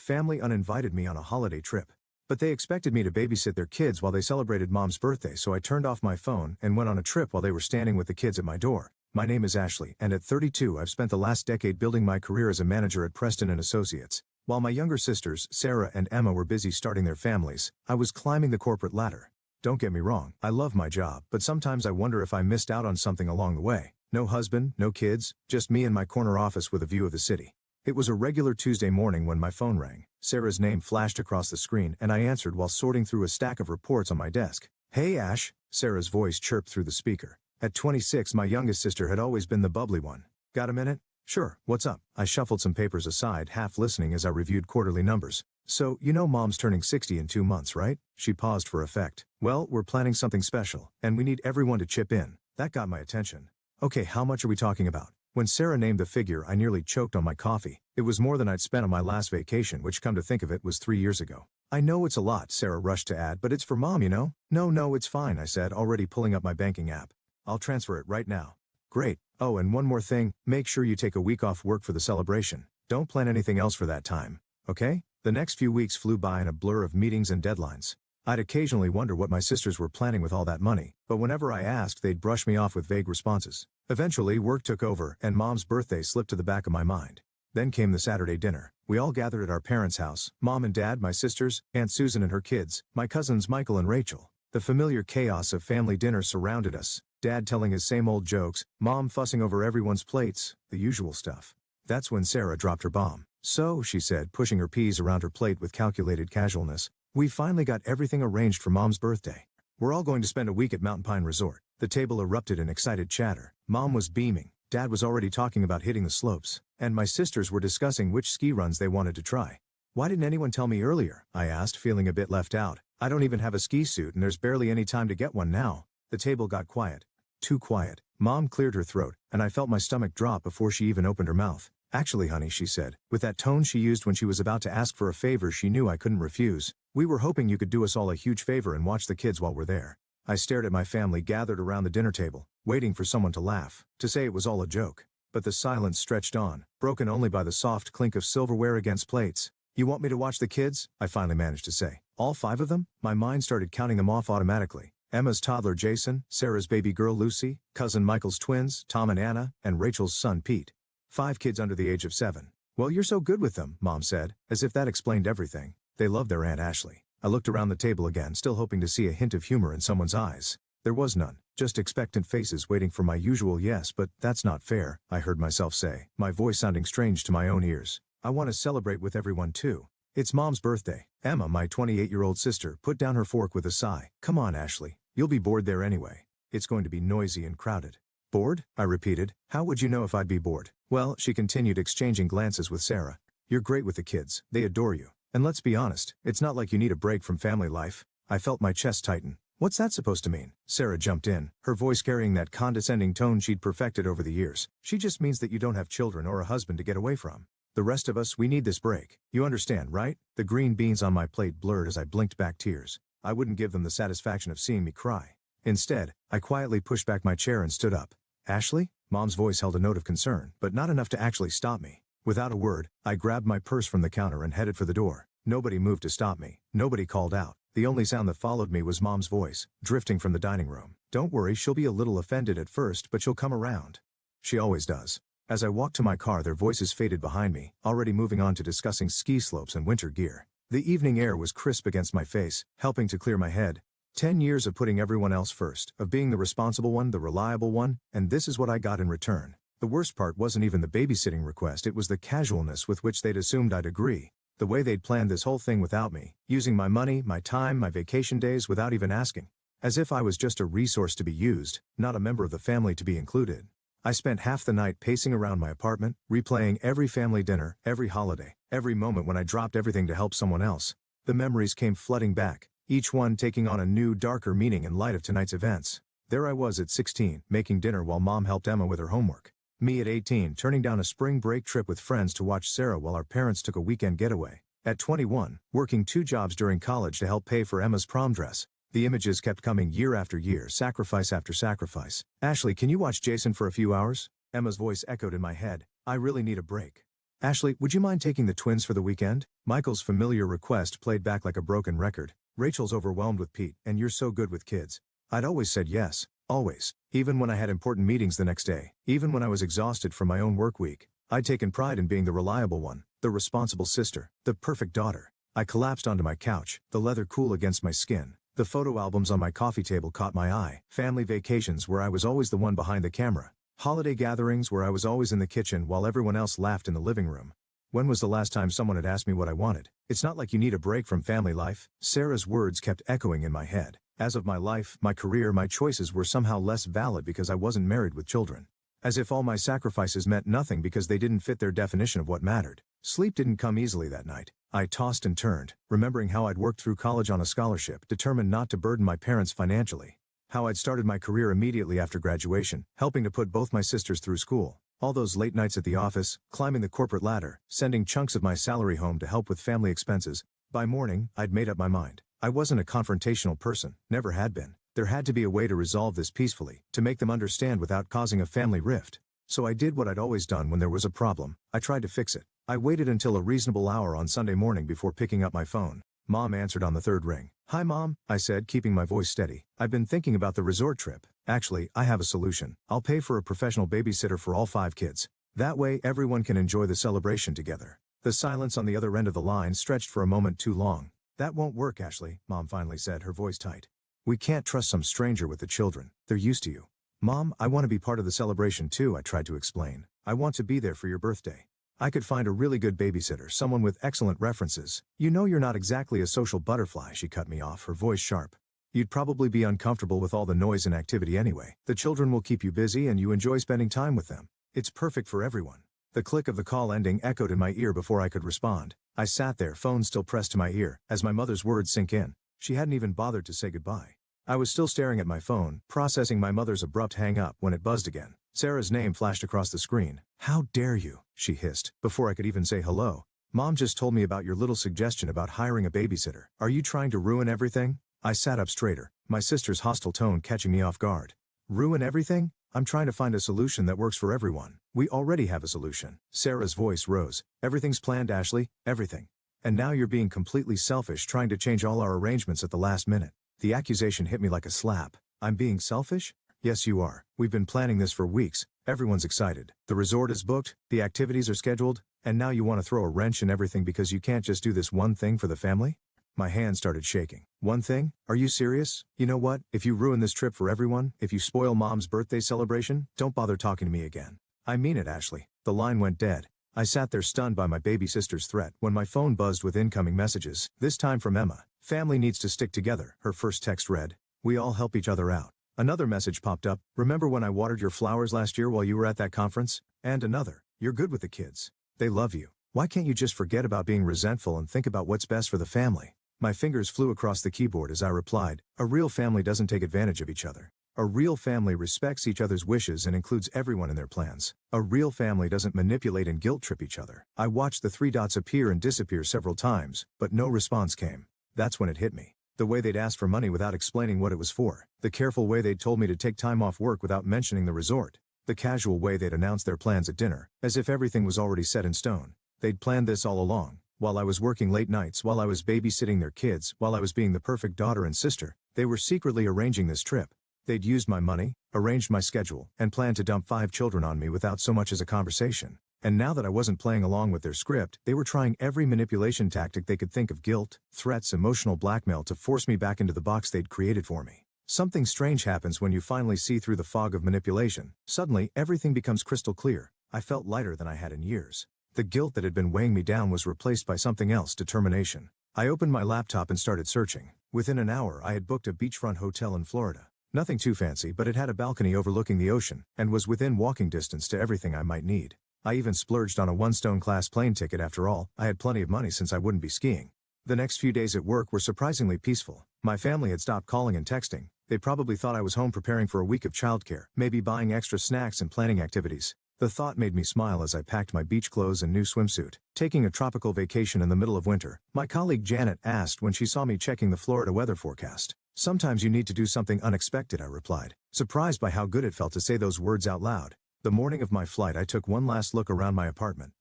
family uninvited me on a holiday trip. But they expected me to babysit their kids while they celebrated Mom's birthday, so I turned off my phone and went on a trip while they were standing with the kids at my door. My name is Ashley, and at 32 I've spent the last decade building my career as a manager at Preston & Associates. While my younger sisters, Sarah and Emma, were busy starting their families, I was climbing the corporate ladder. Don't get me wrong, I love my job, but sometimes I wonder if I missed out on something along the way. No husband, no kids, just me in my corner office with a view of the city. It was a regular Tuesday morning when my phone rang. Sarah's name flashed across the screen and I answered while sorting through a stack of reports on my desk. "Hey Ash," Sarah's voice chirped through the speaker. At 26, my youngest sister had always been the bubbly one. "Got a minute?" "Sure, what's up?" I shuffled some papers aside, half listening as I reviewed quarterly numbers. "So, you know Mom's turning 60 in 2 months, right?" She paused for effect. "Well, we're planning something special, and we need everyone to chip in." That got my attention. "Okay, how much are we talking about?" When Sarah named the figure, I nearly choked on my coffee. It was more than I'd spent on my last vacation, which, come to think of it, was 3 years ago. "I know it's a lot," Sarah rushed to add, "but it's for Mom, you know." No, it's fine," I said, already pulling up my banking app. "I'll transfer it right now." "Great. Oh, and one more thing, make sure you take a week off work for the celebration. Don't plan anything else for that time. Okay?" The next few weeks flew by in a blur of meetings and deadlines. I'd occasionally wonder what my sisters were planning with all that money, but whenever I asked, they'd brush me off with vague responses. Eventually, work took over, and Mom's birthday slipped to the back of my mind. Then came the Saturday dinner. We all gathered at our parents' house: Mom and Dad, my sisters, Aunt Susan and her kids, my cousins Michael and Rachel. The familiar chaos of family dinner surrounded us, Dad telling his same old jokes, Mom fussing over everyone's plates, the usual stuff. That's when Sarah dropped her bomb. "So," she said, pushing her peas around her plate with calculated casualness, "we finally got everything arranged for Mom's birthday. We're all going to spend a week at Mountain Pine Resort." The table erupted in excited chatter. Mom was beaming, Dad was already talking about hitting the slopes, and my sisters were discussing which ski runs they wanted to try. "Why didn't anyone tell me earlier?" I asked, feeling a bit left out. "I don't even have a ski suit and there's barely any time to get one now." The table got quiet. Too quiet. Mom cleared her throat, and I felt my stomach drop before she even opened her mouth. "Actually, honey," she said, with that tone she used when she was about to ask for a favor she knew I couldn't refuse, "we were hoping you could do us all a huge favor and watch the kids while we're there." I stared at my family gathered around the dinner table, waiting for someone to laugh, to say it was all a joke. But the silence stretched on, broken only by the soft clink of silverware against plates. "You want me to watch the kids?" I finally managed to say. "All 5 of them?" My mind started counting them off automatically. Emma's toddler Jason, Sarah's baby girl Lucy, cousin Michael's twins, Tom and Anna, and Rachel's son Pete. 5 kids under the age of 7. "Well, you're so good with them," Mom said, as if that explained everything. "They love their Aunt Ashley." I looked around the table again, still hoping to see a hint of humor in someone's eyes. There was none, just expectant faces waiting for my usual yes. "But that's not fair," I heard myself say, my voice sounding strange to my own ears. "I want to celebrate with everyone too. It's Mom's birthday." Emma, my 28-year-old sister, put down her fork with a sigh. "Come on, Ashley. You'll be bored there anyway. It's going to be noisy and crowded." "Bored?" I repeated. "How would you know if I'd be bored?" "Well," she continued, exchanging glances with Sarah, "you're great with the kids. They adore you. And let's be honest, it's not like you need a break from family life." I felt my chest tighten. "What's that supposed to mean?" Sarah jumped in, her voice carrying that condescending tone she'd perfected over the years. "She just means that you don't have children or a husband to get away from. The rest of us, we need this break. You understand, right?" The green beans on my plate blurred as I blinked back tears. I wouldn't give them the satisfaction of seeing me cry. Instead, I quietly pushed back my chair and stood up. "Ashley?" Mom's voice held a note of concern, but not enough to actually stop me. Without a word, I grabbed my purse from the counter and headed for the door. Nobody moved to stop me. Nobody called out. The only sound that followed me was Mom's voice, drifting from the dining room. "Don't worry, she'll be a little offended at first, but she'll come around. She always does." As I walked to my car, their voices faded behind me, already moving on to discussing ski slopes and winter gear. The evening air was crisp against my face, helping to clear my head. 10 years of putting everyone else first, of being the responsible one, the reliable one, and this is what I got in return. The worst part wasn't even the babysitting request, it was the casualness with which they'd assumed I'd agree. The way they'd planned this whole thing without me, using my money, my time, my vacation days without even asking. As if I was just a resource to be used, not a member of the family to be included. I spent half the night pacing around my apartment, replaying every family dinner, every holiday, every moment when I dropped everything to help someone else. The memories came flooding back, each one taking on a new, darker meaning in light of tonight's events. There I was at 16, making dinner while Mom helped Emma with her homework. Me at 18, turning down a spring break trip with friends to watch Sarah while our parents took a weekend getaway. At 21, working 2 jobs during college to help pay for Emma's prom dress. The images kept coming year after year, sacrifice after sacrifice. "Ashley, can you watch Jason for a few hours?" Emma's voice echoed in my head. "I really need a break." Ashley, would you mind taking the twins for the weekend? Michael's familiar request played back like a broken record. Rachel's overwhelmed with Pete, and you're so good with kids. I'd always said yes, always. Even when I had important meetings the next day, even when I was exhausted from my own work week. I'd taken pride in being the reliable one, the responsible sister, the perfect daughter. I collapsed onto my couch, the leather cool against my skin. The photo albums on my coffee table caught my eye. Family vacations where I was always the one behind the camera. Holiday gatherings where I was always in the kitchen while everyone else laughed in the living room. When was the last time someone had asked me what I wanted? It's not like you need a break from family life. Sarah's words kept echoing in my head. As of my life, my career, my choices were somehow less valid because I wasn't married with children. As if all my sacrifices meant nothing because they didn't fit their definition of what mattered. Sleep didn't come easily that night. I tossed and turned, remembering how I'd worked through college on a scholarship, determined not to burden my parents financially. How I'd started my career immediately after graduation, helping to put both my sisters through school. All those late nights at the office, climbing the corporate ladder, sending chunks of my salary home to help with family expenses. By morning, I'd made up my mind. I wasn't a confrontational person, never had been. There had to be a way to resolve this peacefully, to make them understand without causing a family rift. So I did what I'd always done when there was a problem. I tried to fix it. I waited until a reasonable hour on Sunday morning before picking up my phone. Mom answered on the third ring. "Hi Mom," I said, keeping my voice steady. "I've been thinking about the resort trip. Actually, I have a solution. I'll pay for a professional babysitter for all 5 kids. That way everyone can enjoy the celebration together." The silence on the other end of the line stretched for a moment too long. "That won't work, Ashley," Mom finally said, her voice tight. "We can't trust some stranger with the children. They're used to you." "Mom, I want to be part of the celebration too," I tried to explain. "I want to be there for your birthday. I could find a really good babysitter, someone with excellent references." "You know you're not exactly a social butterfly," she cut me off, her voice sharp. "You'd probably be uncomfortable with all the noise and activity anyway. The children will keep you busy and you enjoy spending time with them. It's perfect for everyone." The click of the call ending echoed in my ear before I could respond. I sat there, phone still pressed to my ear, as my mother's words sink in. She hadn't even bothered to say goodbye. I was still staring at my phone, processing my mother's abrupt hang-up when it buzzed again. Sarah's name flashed across the screen. "How dare you?" she hissed, before I could even say hello. "Mom just told me about your little suggestion about hiring a babysitter. Are you trying to ruin everything?" I sat up straighter, my sister's hostile tone catching me off guard. "Ruin everything? I'm trying to find a solution that works for everyone. We already have a solution." Sarah's voice rose. "Everything's planned, Ashley, everything. And now you're being completely selfish, trying to change all our arrangements at the last minute." The accusation hit me like a slap. "I'm being selfish?" "Yes, you are. We've been planning this for weeks. Everyone's excited. The resort is booked, the activities are scheduled, and now you want to throw a wrench in everything because you can't just do this one thing for the family?" My hand started shaking. "One thing? Are you serious? You know what? If you ruin this trip for everyone, if you spoil Mom's birthday celebration, don't bother talking to me again." "I mean it, Ashley." The line went dead. I sat there stunned by my baby sister's threat when my phone buzzed with incoming messages, this time from Emma. "Family needs to stick together," her first text read. "We all help each other out." Another message popped up. "Remember when I watered your flowers last year while you were at that conference?" And another. "You're good with the kids. They love you. Why can't you just forget about being resentful and think about what's best for the family?" My fingers flew across the keyboard as I replied, "A real family doesn't take advantage of each other. A real family respects each other's wishes and includes everyone in their plans. A real family doesn't manipulate and guilt-trip each other." I watched the 3 dots appear and disappear several times, but no response came. That's when it hit me. The way they'd asked for money without explaining what it was for. The careful way they'd told me to take time off work without mentioning the resort. The casual way they'd announced their plans at dinner, as if everything was already set in stone. They'd planned this all along. While I was working late nights, while I was babysitting their kids, while I was being the perfect daughter and sister, they were secretly arranging this trip. They'd used my money, arranged my schedule, and planned to dump 5 children on me without so much as a conversation. And now that I wasn't playing along with their script, they were trying every manipulation tactic they could think of: guilt, threats, emotional blackmail to force me back into the box they'd created for me. Something strange happens when you finally see through the fog of manipulation. Suddenly, everything becomes crystal clear. I felt lighter than I had in years. The guilt that had been weighing me down was replaced by something else: determination. I opened my laptop and started searching. Within an hour I had booked a beachfront hotel in Florida. Nothing too fancy, but it had a balcony overlooking the ocean, and was within walking distance to everything I might need. I even splurged on a one-stone-class plane ticket. After all, I had plenty of money since I wouldn't be skiing. The next few days at work were surprisingly peaceful. My family had stopped calling and texting. They probably thought I was home preparing for a week of childcare, maybe buying extra snacks and planning activities. The thought made me smile as I packed my beach clothes and new swimsuit. Taking a tropical vacation in the middle of winter, my colleague Janet asked when she saw me checking the Florida weather forecast. "Sometimes you need to do something unexpected," I replied, surprised by how good it felt to say those words out loud. The morning of my flight, I took one last look around my apartment.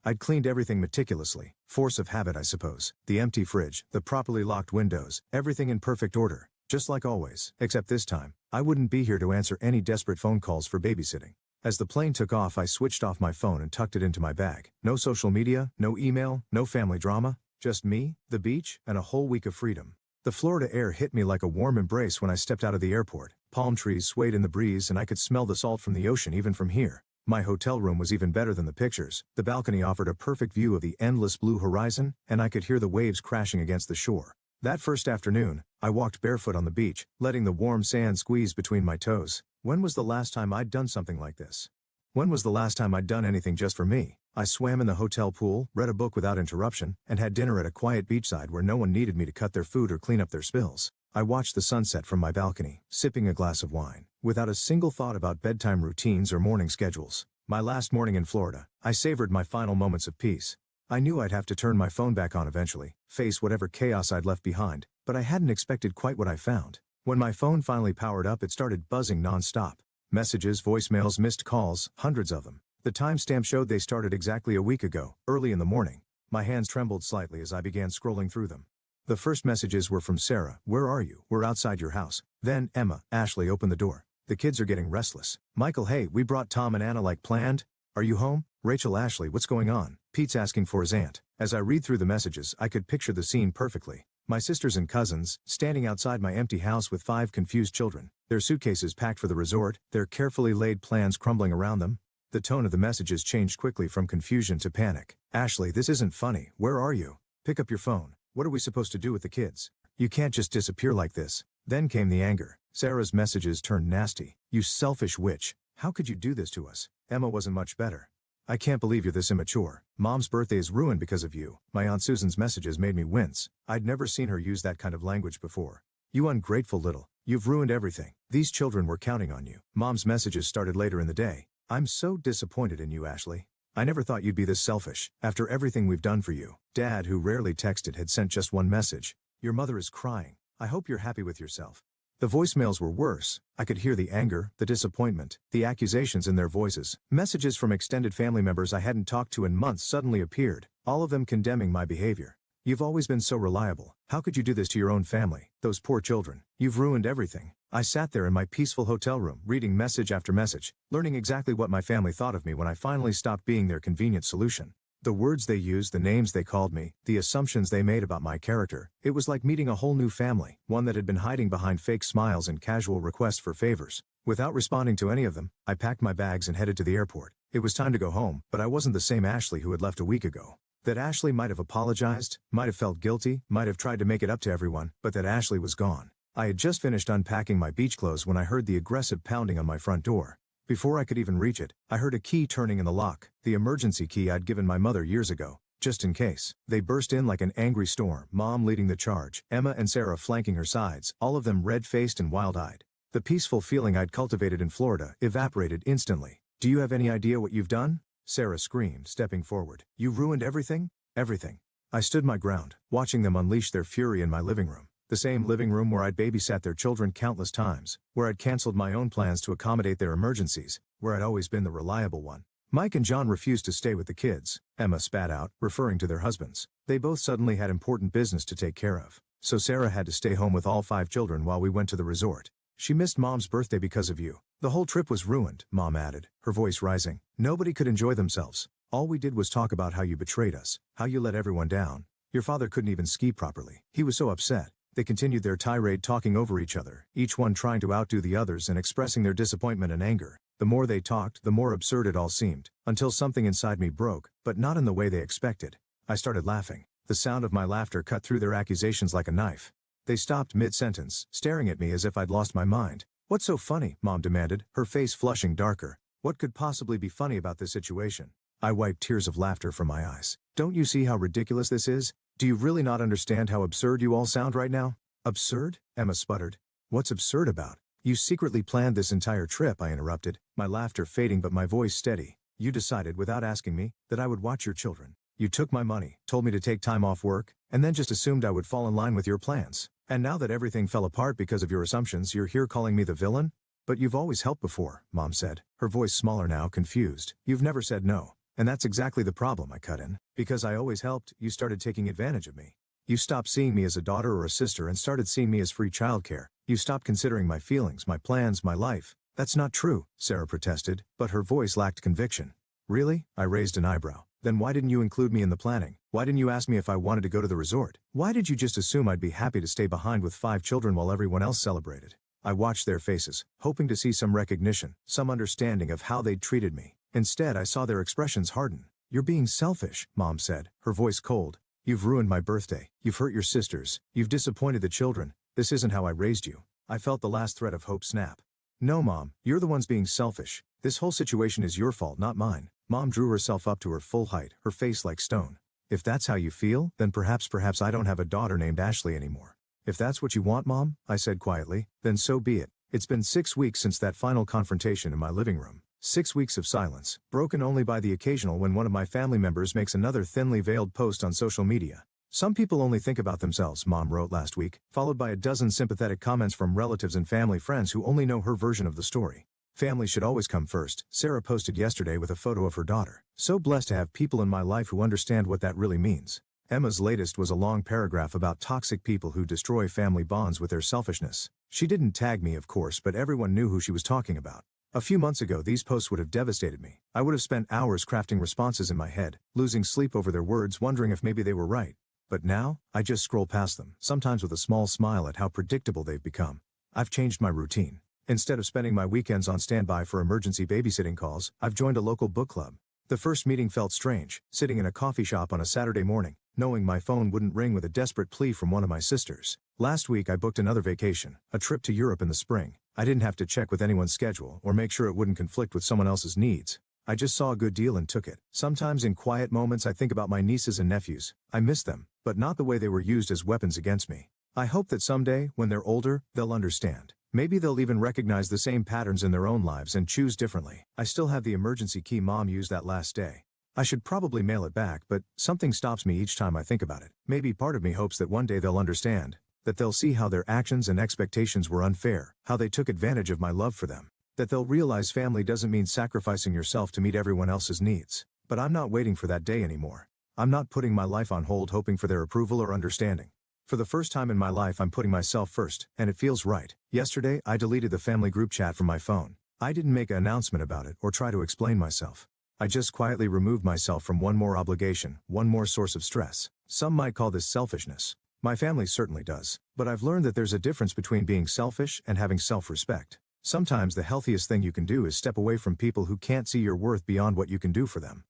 I'd cleaned everything meticulously, force of habit I suppose, the empty fridge, the properly locked windows, everything in perfect order, just like always, except this time, I wouldn't be here to answer any desperate phone calls for babysitting. As the plane took off I switched off my phone and tucked it into my bag. No social media, no email, no family drama, just me, the beach, and a whole week of freedom. The Florida air hit me like a warm embrace when I stepped out of the airport. Palm trees swayed in the breeze and I could smell the salt from the ocean even from here. My hotel room was even better than the pictures. The balcony offered a perfect view of the endless blue horizon, and I could hear the waves crashing against the shore. That first afternoon, I walked barefoot on the beach, letting the warm sand squeeze between my toes. When was the last time I'd done something like this? When was the last time I'd done anything just for me? I swam in the hotel pool, read a book without interruption, and had dinner at a quiet beachside where no one needed me to cut their food or clean up their spills. I watched the sunset from my balcony, sipping a glass of wine, without a single thought about bedtime routines or morning schedules. My last morning in Florida, I savored my final moments of peace. I knew I'd have to turn my phone back on eventually, face whatever chaos I'd left behind, but I hadn't expected quite what I found. When my phone finally powered up it started buzzing non-stop. Messages, voicemails, missed calls, hundreds of them. The timestamp showed they started exactly a week ago, early in the morning. My hands trembled slightly as I began scrolling through them. The first messages were from Sarah. "Where are you? We're outside your house." Then, "Emma, Ashley, open the door. The kids are getting restless." Michael, "Hey, we brought Tom and Anna like planned. Are you home?" Rachel, "Ashley, what's going on?" "Pete's asking for his aunt." As I read through the messages, I could picture the scene perfectly. My sisters and cousins, standing outside my empty house with 5 confused children, their suitcases packed for the resort, their carefully laid plans crumbling around them. The tone of the messages changed quickly from confusion to panic. "Ashley, this isn't funny. Where are you? Pick up your phone. What are we supposed to do with the kids? You can't just disappear like this." Then came the anger. Sarah's messages turned nasty. "You selfish witch. How could you do this to us?" Emma wasn't much better. "I can't believe you're this immature. Mom's birthday is ruined because of you." My Aunt Susan's messages made me wince. I'd never seen her use that kind of language before. "You ungrateful little. You've ruined everything. These children were counting on you." Mom's messages started later in the day. "I'm so disappointed in you, Ashley. I never thought you'd be this selfish, after everything we've done for you." Dad, who rarely texted, had sent just one message. "Your mother is crying. I hope you're happy with yourself." The voicemails were worse. I could hear the anger, the disappointment, the accusations in their voices. Messages from extended family members I hadn't talked to in months suddenly appeared, all of them condemning my behavior. "You've always been so reliable. How could you do this to your own family? Those poor children. You've ruined everything." I sat there in my peaceful hotel room, reading message after message, learning exactly what my family thought of me when I finally stopped being their convenient solution. The words they used, the names they called me, the assumptions they made about my character, it was like meeting a whole new family, one that had been hiding behind fake smiles and casual requests for favors. Without responding to any of them, I packed my bags and headed to the airport. It was time to go home, but I wasn't the same Ashley who had left a week ago. That Ashley might have apologized, might have felt guilty, might have tried to make it up to everyone, but that Ashley was gone. I had just finished unpacking my beach clothes when I heard the aggressive pounding on my front door. Before I could even reach it, I heard a key turning in the lock, the emergency key I'd given my mother years ago, just in case. They burst in like an angry storm, Mom leading the charge, Emma and Sarah flanking her sides, all of them red-faced and wild-eyed. The peaceful feeling I'd cultivated in Florida evaporated instantly. "Do you have any idea what you've done?" Sarah screamed, stepping forward. "You've ruined everything? Everything." I stood my ground, watching them unleash their fury in my living room. The same living room where I'd babysat their children countless times, where I'd canceled my own plans to accommodate their emergencies, where I'd always been the reliable one. Mike and John refused to stay with the kids, Emma spat out, referring to their husbands. They both suddenly had important business to take care of. So Sarah had to stay home with all 5 children while we went to the resort. "She missed Mom's birthday because of you. The whole trip was ruined," Mom added, her voice rising. "Nobody could enjoy themselves. All we did was talk about how you betrayed us, how you let everyone down. Your father couldn't even ski properly. He was so upset." They continued their tirade, talking over each other, each one trying to outdo the others and expressing their disappointment and anger. The more they talked, the more absurd it all seemed, until something inside me broke, but not in the way they expected. I started laughing. The sound of my laughter cut through their accusations like a knife. They stopped mid-sentence, staring at me as if I'd lost my mind. "What's so funny?" Mom demanded, her face flushing darker. "What could possibly be funny about this situation?" I wiped tears of laughter from my eyes. "Don't you see how ridiculous this is? Do you really not understand how absurd you all sound right now?" "Absurd?" Emma sputtered. "What's absurd about?" "You secretly planned this entire trip," I interrupted, my laughter fading but my voice steady. "You decided, without asking me, that I would watch your children. You took my money, told me to take time off work, and then just assumed I would fall in line with your plans. And now that everything fell apart because of your assumptions, you're here calling me the villain?" "But you've always helped before," Mom said, her voice smaller now, confused. "You've never said no. And that's exactly the problem, I cut in. Because I always helped, you started taking advantage of me. You stopped seeing me as a daughter or a sister and started seeing me as free childcare. You stopped considering my feelings, my plans, my life. That's not true, Sarah protested, but her voice lacked conviction. Really? I raised an eyebrow. Then why didn't you include me in the planning? Why didn't you ask me if I wanted to go to the resort? Why did you just assume I'd be happy to stay behind with 5 children while everyone else celebrated? I watched their faces, hoping to see some recognition, some understanding of how they'd treated me. Instead, I saw their expressions harden. You're being selfish, Mom said, her voice cold. You've ruined my birthday. You've hurt your sisters. You've disappointed the children. This isn't how I raised you. I felt the last thread of hope snap. No, Mom, you're the ones being selfish. This whole situation is your fault, not mine. Mom drew herself up to her full height, her face like stone. If that's how you feel, then perhaps I don't have a daughter named Ashley anymore. If that's what you want, Mom, I said quietly, then so be it. It's been 6 weeks since that final confrontation in my living room. 6 weeks of silence, broken only by the occasional when one of my family members makes another thinly veiled post on social media. Some people only think about themselves, Mom wrote last week, followed by a dozen sympathetic comments from relatives and family friends who only know her version of the story. Family should always come first, Sarah posted yesterday with a photo of her daughter. So blessed to have people in my life who understand what that really means. Emma's latest was a long paragraph about toxic people who destroy family bonds with their selfishness. She didn't tag me, of course, but everyone knew who she was talking about. A few months ago, these posts would have devastated me. I would have spent hours crafting responses in my head, losing sleep over their words, wondering if maybe they were right. But now, I just scroll past them, sometimes with a small smile at how predictable they've become. I've changed my routine. Instead of spending my weekends on standby for emergency babysitting calls, I've joined a local book club. The first meeting felt strange, sitting in a coffee shop on a Saturday morning, knowing my phone wouldn't ring with a desperate plea from one of my sisters. Last week I booked another vacation, a trip to Europe in the spring. I didn't have to check with anyone's schedule or make sure it wouldn't conflict with someone else's needs. I just saw a good deal and took it. Sometimes in quiet moments I think about my nieces and nephews. I miss them, but not the way they were used as weapons against me. I hope that someday, when they're older, they'll understand. Maybe they'll even recognize the same patterns in their own lives and choose differently. I still have the emergency key Mom used that last day. I should probably mail it back, but something stops me each time I think about it. Maybe part of me hopes that one day they'll understand, that they'll see how their actions and expectations were unfair, how they took advantage of my love for them, that they'll realize family doesn't mean sacrificing yourself to meet everyone else's needs. But I'm not waiting for that day anymore. I'm not putting my life on hold hoping for their approval or understanding. For the first time in my life, I'm putting myself first, and it feels right. Yesterday, I deleted the family group chat from my phone. I didn't make an announcement about it or try to explain myself. I just quietly removed myself from one more obligation, one more source of stress. Some might call this selfishness. My family certainly does. But I've learned that there's a difference between being selfish and having self-respect. Sometimes the healthiest thing you can do is step away from people who can't see your worth beyond what you can do for them.